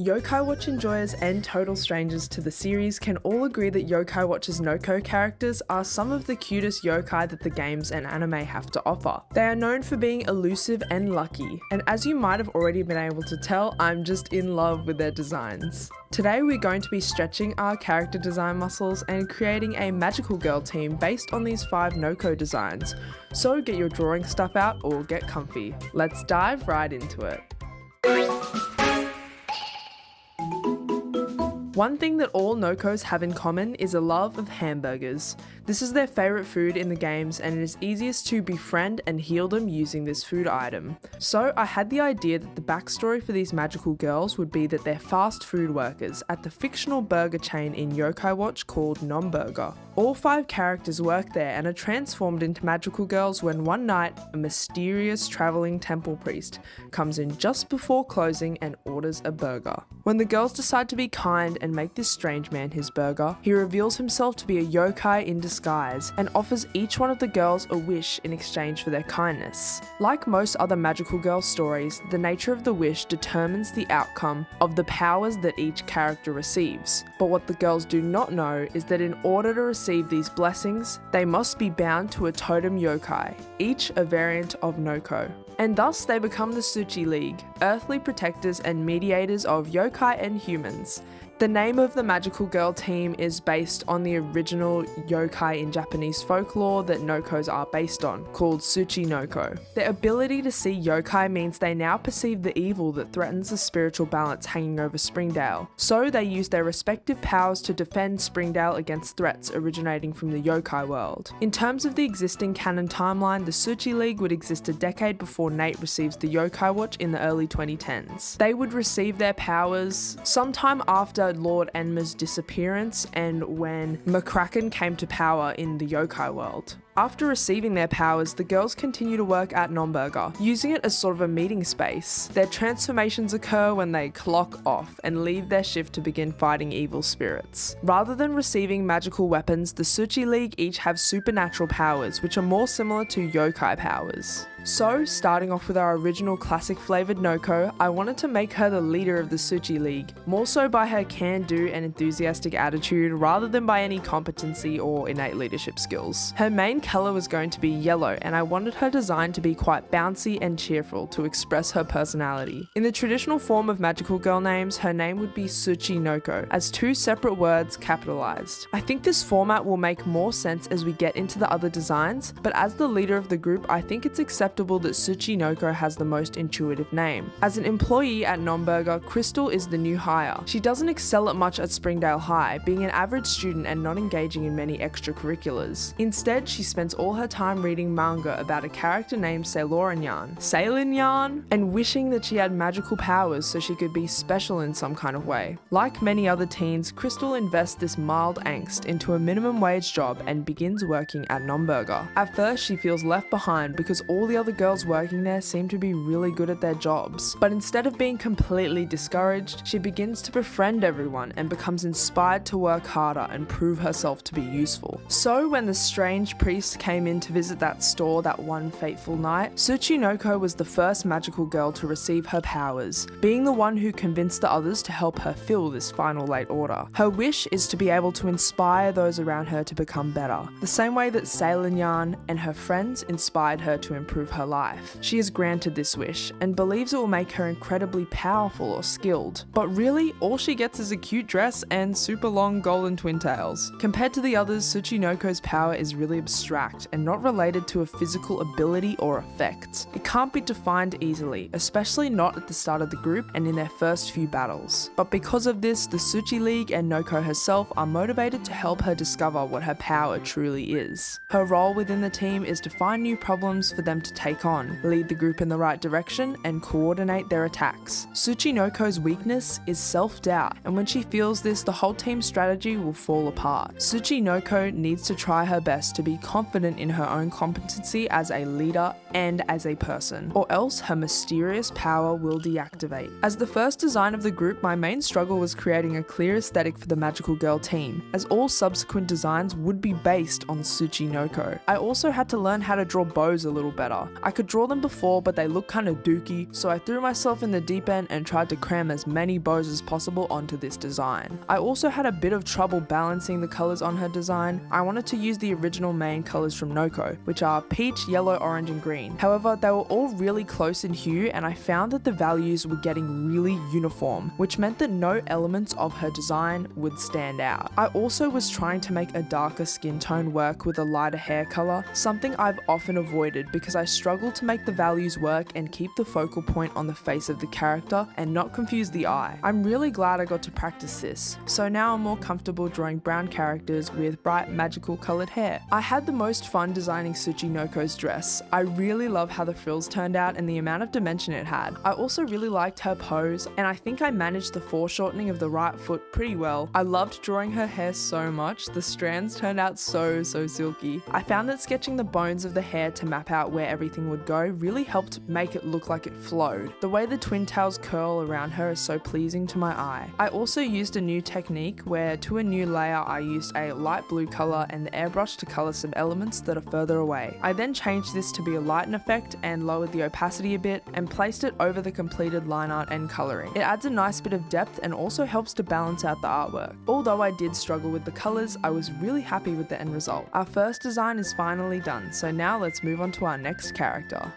Yokai Watch enjoyers and total strangers to the series can all agree that Yokai Watch's noko characters are some of the cutest yokai that the games and anime have to offer. They are known for being elusive and lucky, and as you might have already been able to tell, I'm just in love with their designs. Today we're going to be stretching our character design muscles and creating a magical girl team based on these 5 noko designs. So get your drawing stuff out or get comfy. Let's dive right into it. One thing that all nokos have in common is a love of hamburgers. This is their favourite food in the games, and it is easiest to befriend and heal them using this food item. So I had the idea that the backstory for these magical girls would be that they're fast food workers at the fictional burger chain in Yokai Watch called Nomburger. All 5 characters work there and are transformed into magical girls when one night a mysterious travelling temple priest comes in just before closing and orders a burger. When the girls decide to be kind and make this strange man his burger, he reveals himself to be a yokai in disguise and offers each one of the girls a wish in exchange for their kindness. Like most other magical girl stories, the nature of the wish determines the outcome of the powers that each character receives. But what the girls do not know is that in order to receive these blessings, they must be bound to a totem yokai, each a variant of noko. And thus they become the Tsuchi League, earthly protectors and mediators of yokai and humans. The name of the magical girl team is based on the original yokai in Japanese folklore that nokos are based on, called Tsuchi Noko. Their ability to see yokai means they now perceive the evil that threatens the spiritual balance hanging over Springdale. So they use their respective powers to defend Springdale against threats originating from the yokai world. In terms of the existing canon timeline, the Tsuchi League would exist a decade before Nate receives the Yokai Watch in the early 2010s. They would receive their powers sometime after Lord Enma's disappearance and when McCracken came to power in the yokai world. After receiving their powers, the girls continue to work at Nomburger, using it as sort of a meeting space. Their transformations occur when they clock off and leave their shift to begin fighting evil spirits. Rather than receiving magical weapons, the Tsuchi League each have supernatural powers, which are more similar to yokai powers. So, starting off with our original classic flavoured noko, I wanted to make her the leader of the Tsuchi League, more so by her can-do and enthusiastic attitude rather than by any competency or innate leadership skills. Her main colour was going to be yellow, and I wanted her design to be quite bouncy and cheerful to express her personality. In the traditional form of magical girl names, her name would be Tsuchi Noko, as 2 separate words capitalised. I think this format will make more sense as we get into the other designs, but as the leader of the group, I think it's acceptable that Tsuchi Noko has the most intuitive name. As an employee at Nomburger, Crystal is the new hire. She doesn't excel at much at Springdale High, being an average student and not engaging in many extracurriculars. Instead, she spends all her time reading manga about a character named Seilinyan, and wishing that she had magical powers so she could be special in some kind of way. Like many other teens, Crystal invests this mild angst into a minimum wage job and begins working at Nomburger. At first, she feels left behind because all the other girls working there seem to be really good at their jobs. But instead of being completely discouraged, she begins to befriend everyone and becomes inspired to work harder and prove herself to be useful. So when the strange priest came in to visit that store that one fateful night, Tsuchi Noko was the first magical girl to receive her powers, being the one who convinced the others to help her fill this final late order. Her wish is to be able to inspire those around her to become better, the same way that Seilinyan and her friends inspired her to improve her life. She is granted this wish and believes it will make her incredibly powerful or skilled, but really all she gets is a cute dress and super long golden twin tails. Compared to the others, Tsuchi Noko's power is really abstract and not related to a physical ability or effect. It can't be defined easily, especially not at the start of the group and in their first few battles. But because of this, the Tsuchi League and Noko herself are motivated to help her discover what her power truly is. Her role within the team is to find new problems for them to take on, lead the group in the right direction, and coordinate their attacks. Tsuchi Noko's weakness is self-doubt, and when she feels this, the whole team's strategy will fall apart. Tsuchi Noko needs to try her best to be confident confident in her own competency as a leader and as a person, or else her mysterious power will deactivate. As the first design of the group, my main struggle was creating a clear aesthetic for the magical girl team, as all subsequent designs would be based on Tsuchinoko. I also had to learn how to draw bows a little better. I could draw them before, but they looked kinda dookie, so I threw myself in the deep end and tried to cram as many bows as possible onto this design. I also had a bit of trouble balancing the colours on her design. I wanted to use the original main colours from Noko, which are peach, yellow, orange and green. However, they were all really close in hue and I found that the values were getting really uniform, which meant that no elements of her design would stand out. I also was trying to make a darker skin tone work with a lighter hair colour, something I've often avoided because I struggle to make the values work and keep the focal point on the face of the character and not confuse the eye. I'm really glad I got to practice this, so now I'm more comfortable drawing brown characters with bright magical coloured hair. I had the most fun designing Tsuchinoko's dress. I really love how the frills turned out and the amount of dimension it had. I also really liked her pose, and I think I managed the foreshortening of the right foot pretty well. I loved drawing her hair so much. The strands turned out so silky. I found that sketching the bones of the hair to map out where everything would go really helped make it look like it flowed. The way the twin tails curl around her is so pleasing to my eye. I also used a new technique where to a new layer I used a light blue colour and the airbrush to colour some elements that are further away. I then changed this to be a lighten effect and lowered the opacity a bit and placed it over the completed line art and colouring. It adds a nice bit of depth and also helps to balance out the artwork. Although I did struggle with the colours, I was really happy with the end result. Our first design is finally done, so now let's move on to our next character.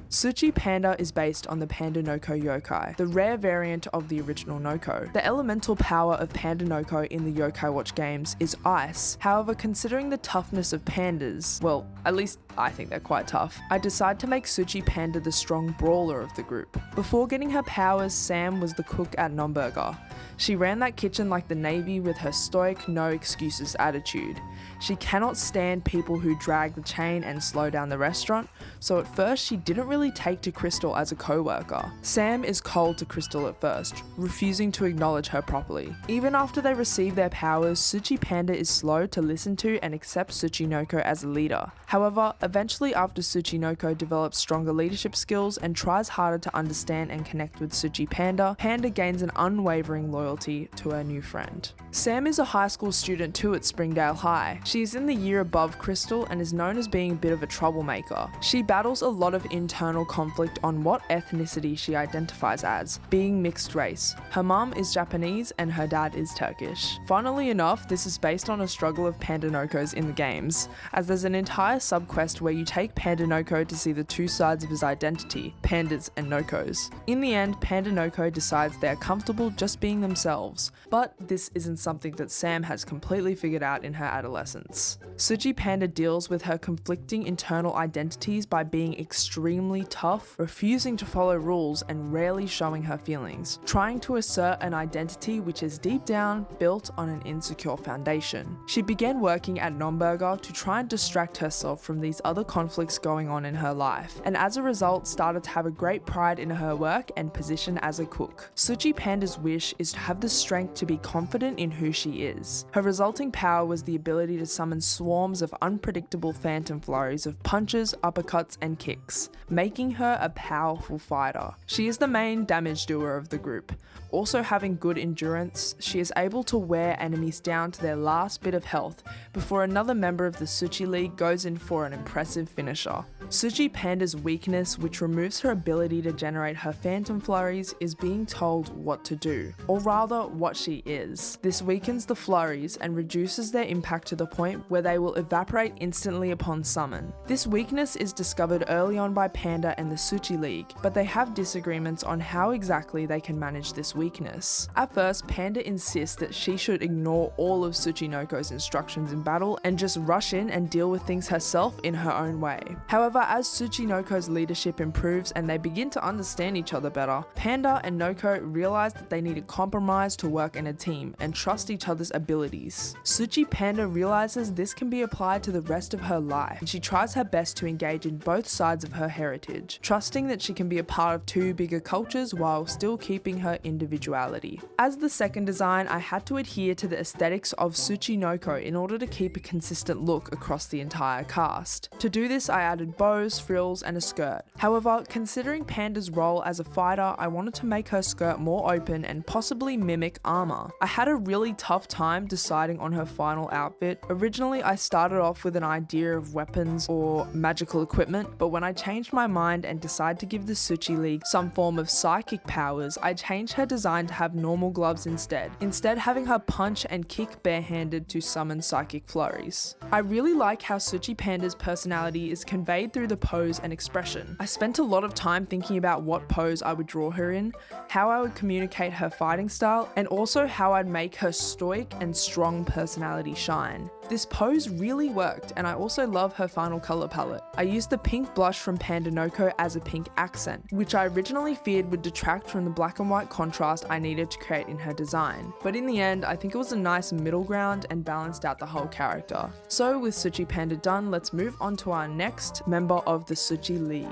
Tsuchi Panda is based on the Panda Noko Yokai, the rare variant of the original Noko. The elemental power of Panda Noko in the Yokai Watch games is ice. However, considering the toughness of pandas, well, at least I think they're quite tough, I decided to make Tsuchi Panda the strong brawler of the group. Before getting her powers, Sam was the cook at Nomburger. She ran that kitchen like the Navy with her stoic, no excuses attitude. She cannot stand people who drag the chain and slow down the restaurant, so at first she didn't really take to Crystal as a co-worker. Sam is cold to Crystal at first, refusing to acknowledge her properly. Even after they receive their powers, Tsuchi Panda is slow to listen to and accept Tsuchinoko as a leader. However, eventually after Tsuchinoko develops stronger leadership skills and tries harder to understand and connect with Tsuchi Panda, Panda gains an unwavering loyalty to her new friend. Sam is a high school student too at Springdale High. She is in the year above Crystal and is known as being a bit of a troublemaker. She battles a lot of internal conflict on what ethnicity she identifies as, being mixed race. Her mum is Japanese and her dad is Turkish. Funnily enough, this is based on a struggle of Panda Nokos in the games, as there's an entire subquest where you take Panda Noko to see the two sides of his identity, pandas and Nokos. In the end, Panda Noko decides they are comfortable just being themselves, but this isn't something that Sam has completely figured out in her adolescence. Tsuchi Panda deals with her conflicting internal identities by being extremely tough, refusing to follow rules and rarely showing her feelings, trying to assert an identity which is deep down built on an insecure foundation. She began working at Nomburger to try and distract herself from these other conflicts going on in her life, and as a result started to have a great pride in her work and position as a cook. Tsuchi Panda's wish is to have the strength to be confident in who she is. Her resulting power was the ability to summon swarms of unpredictable phantom flurries of punches, uppercuts and kicks, making her a powerful fighter. She is the main damage doer of the group. Also having good endurance, she is able to wear enemies down to their last bit of health before another member of the Tsuchi League goes in for an impressive finisher. Tsuchi Panda's weakness, which removes her ability to generate her phantom flurries, is being told what to do, or rather what she is. This weakens the flurries and reduces their impact to the point where they will evaporate instantly upon summon. This weakness is discovered early on by Panda and the Tsuchi League, but they have disagreements on how exactly they can manage this weakness. At first, Panda insists that she should ignore all of Tsuchinoko's instructions in battle and just rush in and deal with things herself in her own way. However, However, as Tsuchinoko's leadership improves and they begin to understand each other better, Panda and Noko realize that they need to compromise to work in a team and trust each other's abilities. Tsuchi Panda realizes this can be applied to the rest of her life, and she tries her best to engage in both sides of her heritage, trusting that she can be a part of two bigger cultures while still keeping her individuality. As the second design, I had to adhere to the aesthetics of Tsuchinoko in order to keep a consistent look across the entire cast. To do this, I added bows, frills, and a skirt. However, considering Panda's role as a fighter, I wanted to make her skirt more open and possibly mimic armor. I had a really tough time deciding on her final outfit. Originally, I started off with an idea of weapons or magical equipment, but when I changed my mind and decided to give the Tsuchi League some form of psychic powers, I changed her design to have normal gloves instead having her punch and kick barehanded to summon psychic flurries. I really like how Tsuchi Panda's personality is conveyed through the pose and expression. I spent a lot of time thinking about what pose I would draw her in, how I would communicate her fighting style, and also how I'd make her stoic and strong personality shine. This pose really worked, and I also love her final color palette. I used the pink blush from Panda Noko as a pink accent, which I originally feared would detract from the black and white contrast I needed to create in her design. But in the end, I think it was a nice middle ground and balanced out the whole character. So with Tsuchi Panda done, let's move on to our next member of the Tsuchi League.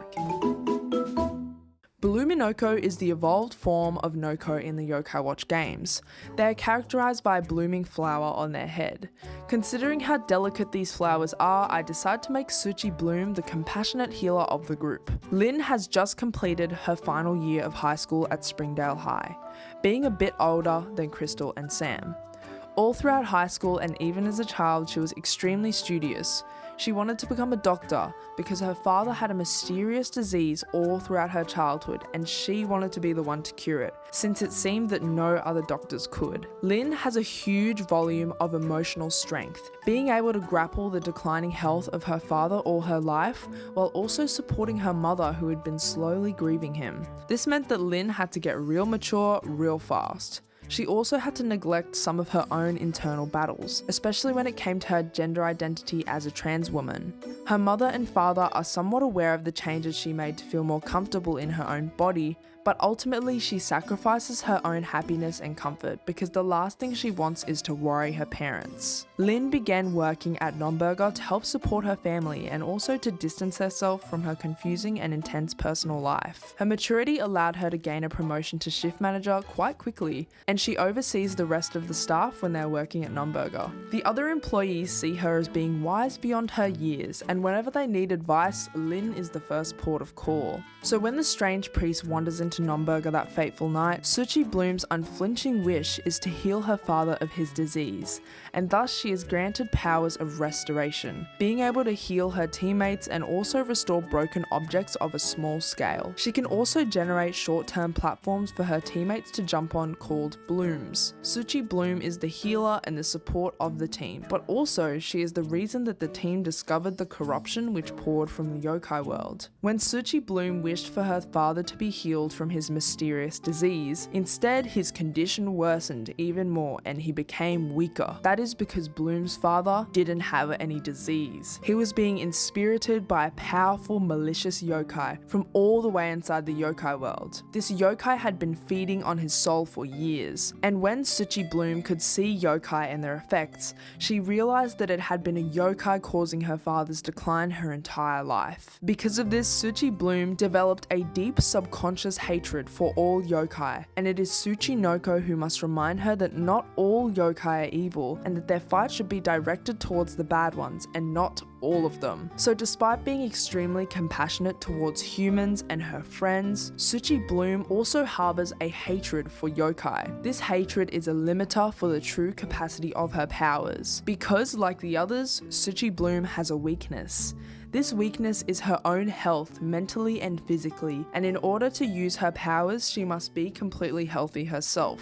Noko is the evolved form of Noko in the Yokai Watch games. They are characterized by a blooming flower on their head. Considering how delicate these flowers are, I decided to make Tsuchi Bloom the compassionate healer of the group. Lynn has just completed her final year of high school at Springdale High, being a bit older than Crystal and Sam. All throughout high school and even as a child, she was extremely studious. She wanted to become a doctor because her father had a mysterious disease all throughout her childhood, and she wanted to be the one to cure it, since it seemed that no other doctors could. Lynn has a huge volume of emotional strength, being able to grapple the declining health of her father all her life, while also supporting her mother who had been slowly grieving him. This meant that Lynn had to get real mature real fast. She also had to neglect some of her own internal battles, especially when it came to her gender identity as a trans woman. Her mother and father are somewhat aware of the changes she made to feel more comfortable in her own body, but ultimately she sacrifices her own happiness and comfort because the last thing she wants is to worry her parents. Lynn began working at Nomburger to help support her family and also to distance herself from her confusing and intense personal life. Her maturity allowed her to gain a promotion to shift manager quite quickly, and she oversees the rest of the staff when they're working at Nomburger. The other employees see her as being wise beyond her years, and whenever they need advice, Lynn is the first port of call. So when the strange priest wanders into Nomburger that fateful night, Tsuchi Bloom's unflinching wish is to heal her father of his disease, and thus she is granted powers of restoration, being able to heal her teammates and also restore broken objects of a small scale. She can also generate short-term platforms for her teammates to jump on called blooms. Tsuchi Bloom is the healer and the support of the team, but also she is the reason that the team discovered the corruption which poured from the yokai world. When Tsuchi Bloom wished for her father to be healed from his mysterious disease, instead his condition worsened even more and he became weaker. That is because Bloom's father didn't have any disease. He was being inspirited by a powerful malicious yokai from all the way inside the yokai world. This yokai had been feeding on his soul for years, and when Tsuchi Bloom could see yokai and their effects, she realized that it had been a yokai causing her father's decline her entire life. Because of this, Tsuchi Bloom developed a deep subconscious hatred for all yokai, and it is Tsuchinoko who must remind her that not all yokai are evil and that their fight should be directed towards the bad ones and not all of them. So despite being extremely compassionate towards humans and her friends, Tsuchi Bloom also harbors a hatred for yokai. This hatred is a limiter for the true capacity of her powers, because like the others, Tsuchi Bloom has a weakness. This weakness is her own health, mentally and physically, and in order to use her powers, she must be completely healthy herself,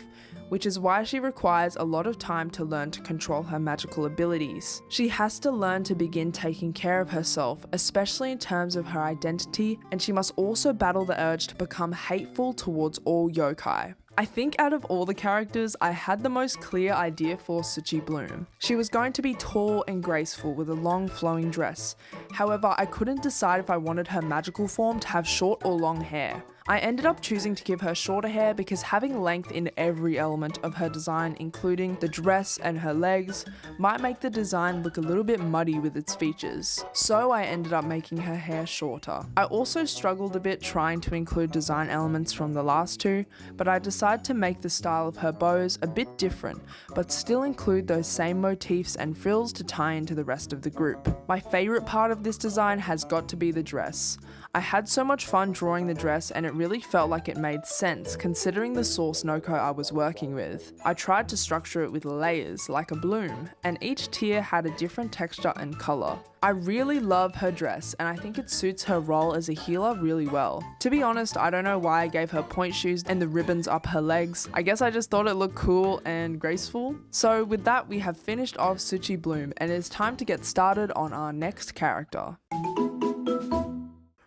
which is why she requires a lot of time to learn to control her magical abilities. She has to learn to begin taking care of herself, especially in terms of her identity, and she must also battle the urge to become hateful towards all yokai. I think out of all the characters, I had the most clear idea for Tsuchi Bloom. She was going to be tall and graceful with a long flowing dress. However, I couldn't decide if I wanted her magical form to have short or long hair. I ended up choosing to give her shorter hair because having length in every element of her design, including the dress and her legs, might make the design look a little bit muddy with its features. So I ended up making her hair shorter. I also struggled a bit trying to include design elements from the last two, but I decided to make the style of her bows a bit different, but still include those same motifs and frills to tie into the rest of the group. My favorite part of this design has got to be the dress. I had so much fun drawing the dress and it really felt like it made sense considering the source noko I was working with. I tried to structure it with layers like a bloom, and each tier had a different texture and colour. I really love her dress and I think it suits her role as a healer really well. To be honest, I don't know why I gave her point shoes and the ribbons up her legs. I guess I just thought it looked cool and graceful. So with that, we have finished off Tsuchi Bloom and it's time to get started on our next character.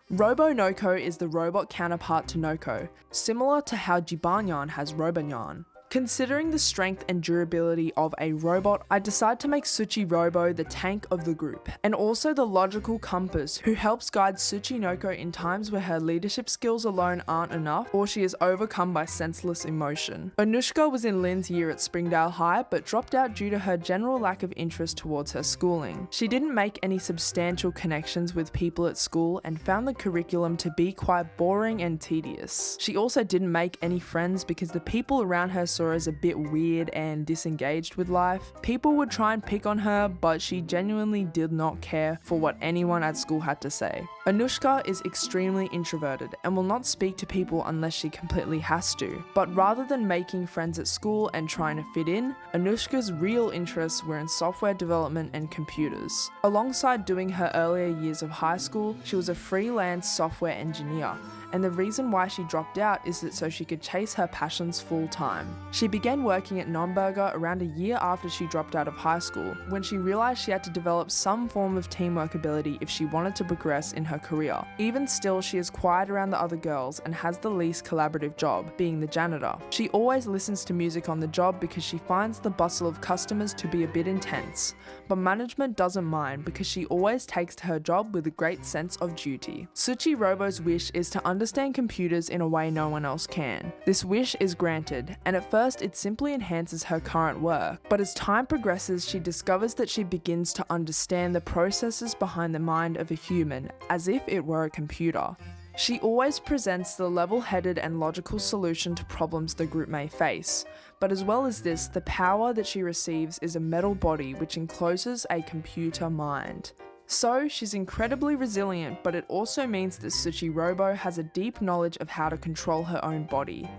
Robo Noko is the robot counterpart to Noko, similar to how Jibanyan has Robanyan. Considering the strength and durability of a robot, I decide to make Tsuchi Robo the tank of the group, and also the logical compass who helps guide Tsuchi Noko in times where her leadership skills alone aren't enough or she is overcome by senseless emotion. Anushka was in Lynn's year at Springdale High but dropped out due to her general lack of interest towards her schooling. She didn't make any substantial connections with people at school and found the curriculum to be quite boring and tedious. She also didn't make any friends because the people around her saw as a bit weird and disengaged with life. People would try and pick on her, but she genuinely did not care for what anyone at school had to say. Anushka is extremely introverted and will not speak to people unless she completely has to. But rather than making friends at school and trying to fit in, Anushka's real interests were in software development and computers. Alongside doing her earlier years of high school, she was a freelance software engineer. And the reason why she dropped out is that so she could chase her passions full time. She began working at Nonburger around a year after she dropped out of high school, when she realised she had to develop some form of teamwork ability if she wanted to progress in her career. Even still, she is quiet around the other girls and has the least collaborative job, being the janitor. She always listens to music on the job because she finds the bustle of customers to be a bit intense, but management doesn't mind because she always takes to her job with a great sense of duty. Tsuchi Robo's wish is to understand computers in a way no one else can. This wish is granted, and at first it simply enhances her current work, but as time progresses she discovers that she begins to understand the processes behind the mind of a human as if it were a computer. She always presents the level-headed and logical solution to problems the group may face, but as well as this, the power that she receives is a metal body which encloses a computer mind. So, she's incredibly resilient, but it also means that Tsuchi Robo has a deep knowledge of how to control her own body.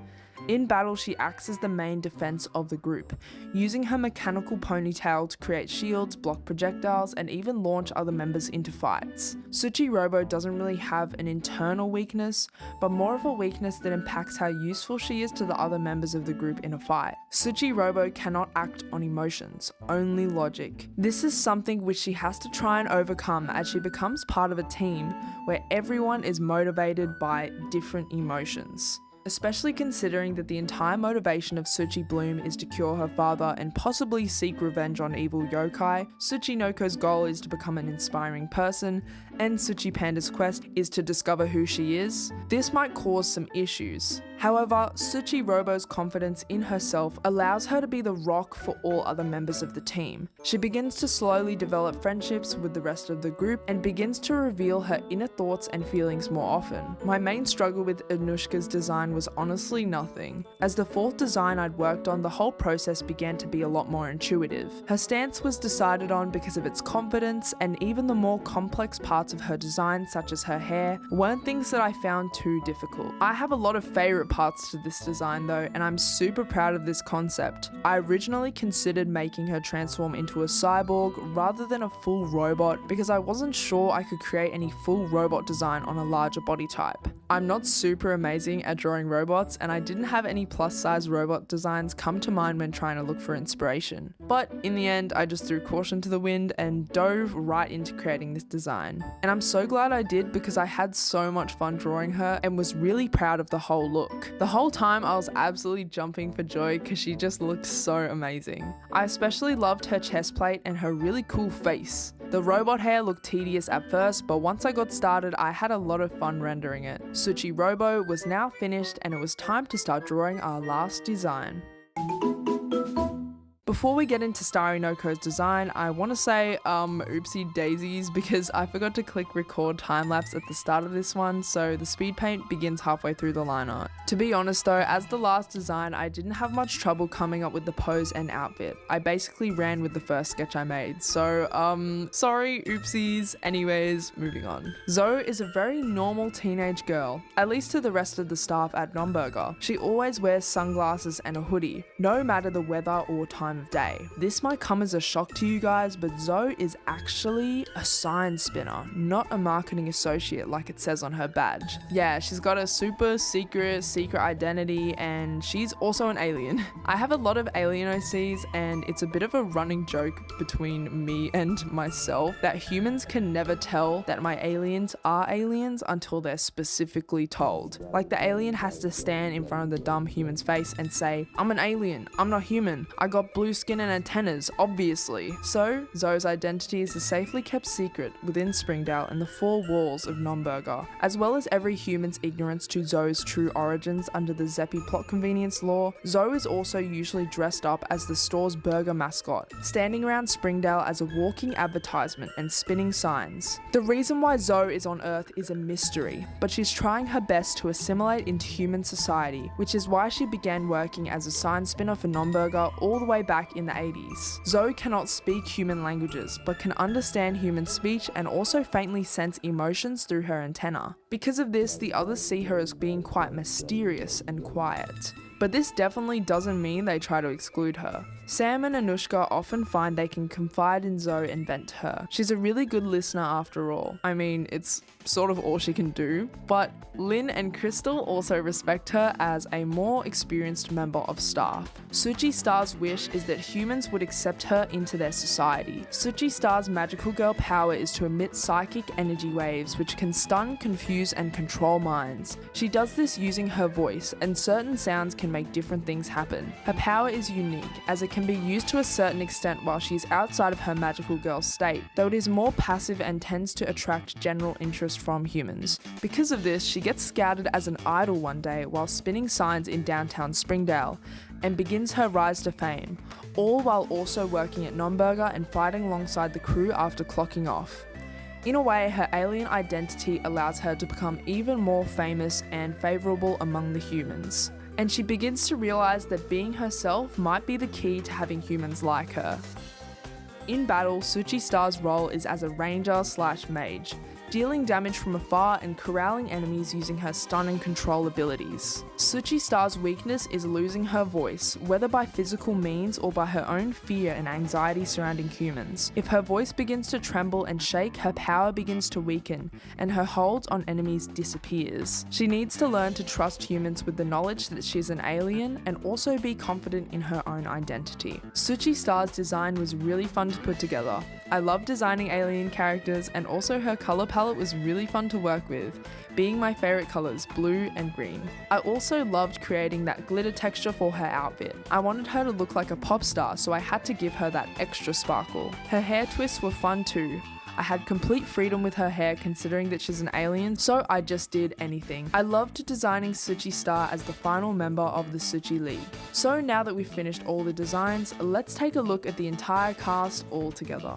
In battle, she acts as the main defense of the group, using her mechanical ponytail to create shields, block projectiles, and even launch other members into fights. Tsuchi Robo doesn't really have an internal weakness, but more of a weakness that impacts how useful she is to the other members of the group in a fight. Tsuchi Robo cannot act on emotions, only logic. This is something which she has to try and overcome as she becomes part of a team where everyone is motivated by different emotions. Especially considering that the entire motivation of Tsuchi Bloom is to cure her father and possibly seek revenge on evil yokai, Tsuchi Noko's goal is to become an inspiring person, and Tsuchi Panda's quest is to discover who she is. This might cause some issues. However, Tsuchi Robo's confidence in herself allows her to be the rock for all other members of the team. She begins to slowly develop friendships with the rest of the group and begins to reveal her inner thoughts and feelings more often. My main struggle with Anushka's design was honestly nothing. As the fourth design I'd worked on, the whole process began to be a lot more intuitive. Her stance was decided on because of its confidence, and even the more complex parts of her design, such as her hair, weren't things that I found too difficult. I have a lot of favourite parts to this design though, and I'm super proud of this concept. I originally considered making her transform into a cyborg rather than a full robot because I wasn't sure I could create any full robot design on a larger body type. I'm not super amazing at drawing robots, and I didn't have any plus size robot designs come to mind when trying to look for inspiration. But in the end, I just threw caution to the wind and dove right into creating this design. And I'm so glad I did, because I had so much fun drawing her and was really proud of the whole look. The whole time I was absolutely jumping for joy because she just looked so amazing. I especially loved her chest plate and her really cool face. The robot hair looked tedious at first, but once I got started, I had a lot of fun rendering it. Suchi Robo was now finished, and it was time to start drawing our last design. Before we get into Starry Noko's design, I want to say oopsie daisies, because I forgot to click record time lapse at the start of this one, so the speed paint begins halfway through the line art. To be honest though, as the last design, I didn't have much trouble coming up with the pose and outfit. I basically ran with the first sketch I made, so sorry, oopsies. Anyways, moving on. Zoe is a very normal teenage girl, at least to the rest of the staff at Nomburger. She always wears sunglasses and a hoodie, no matter the weather or time of day. This might come as a shock to you guys, but Zoe is actually a sign spinner, not a marketing associate like it says on her badge. Yeah, she's got a super secret identity, and she's also an alien. I have a lot of alien OCs, and it's a bit of a running joke between me and myself that humans can never tell that my aliens are aliens until they're specifically told. Like, the alien has to stand in front of the dumb human's face and say, "I'm an alien, I'm not human, I got blue skin and antennas, obviously." So, Zoe's identity is a safely kept secret within Springdale and the four walls of Nomburger, as well as every human's ignorance to Zoe's true origins under the Zeppi plot convenience law. Zoe is also usually dressed up as the store's burger mascot, standing around Springdale as a walking advertisement and spinning signs. The reason why Zoe is on Earth is a mystery, but she's trying her best to assimilate into human society, which is why she began working as a sign spinner for Nomburger all the way back in the 80s. Zoe cannot speak human languages, but can understand human speech and also faintly sense emotions through her antenna. Because of this, the others see her as being quite mysterious and quiet. But this definitely doesn't mean they try to exclude her. Sam and Anushka often find they can confide in Zoe and vent to her. She's a really good listener after all. I mean, it's sort of all she can do. But Lynn and Crystal also respect her as a more experienced member of staff. Suchi Star's wish is that humans would accept her into their society. Suchi Star's magical girl power is to emit psychic energy waves which can stun, confuse, and control minds. She does this using her voice, and certain sounds can make different things happen. Her power is unique, as it can be used to a certain extent while she's outside of her magical girl state, though it is more passive and tends to attract general interest from humans. Because of this, she gets scouted as an idol one day while spinning signs in downtown Springdale, and begins her rise to fame, all while also working at Nomburger and fighting alongside the crew after clocking off. In a way, her alien identity allows her to become even more famous and favourable among the humans. And she begins to realise that being herself might be the key to having humans like her. In battle, Suchi Star's role is as a ranger/mage, dealing damage from afar and corralling enemies using her stun and control abilities. Suchi Star's weakness is losing her voice, whether by physical means or by her own fear and anxiety surrounding humans. If her voice begins to tremble and shake, her power begins to weaken, and her hold on enemies disappears. She needs to learn to trust humans with the knowledge that she's an alien, and also be confident in her own identity. Suchi Star's design was really fun to put together. I love designing alien characters, and also her colour palette was really fun to work with, being my favourite colours, blue and green. I also loved creating that glitter texture for her outfit. I wanted her to look like a pop star, so I had to give her that extra sparkle. Her hair twists were fun too. I had complete freedom with her hair considering that she's an alien, so I just did anything. I loved designing Suchi Star as the final member of the Suchi League. So now that we've finished all the designs, let's take a look at the entire cast all together.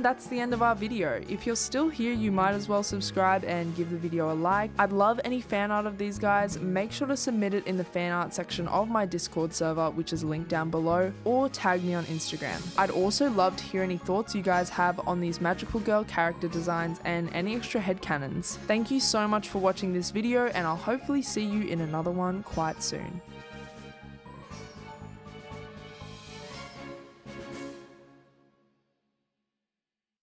that's the end of our video. If you're still here, you might as well subscribe and give the video a like. I'd love any fan art of these guys. Make sure to submit it in the fan art section of my Discord server, which is linked down below, or tag me on Instagram. I'd also love to hear any thoughts you guys have on these magical girl character designs and any extra headcanons. Thank you so much for watching this video, and I'll hopefully see you in another one quite soon.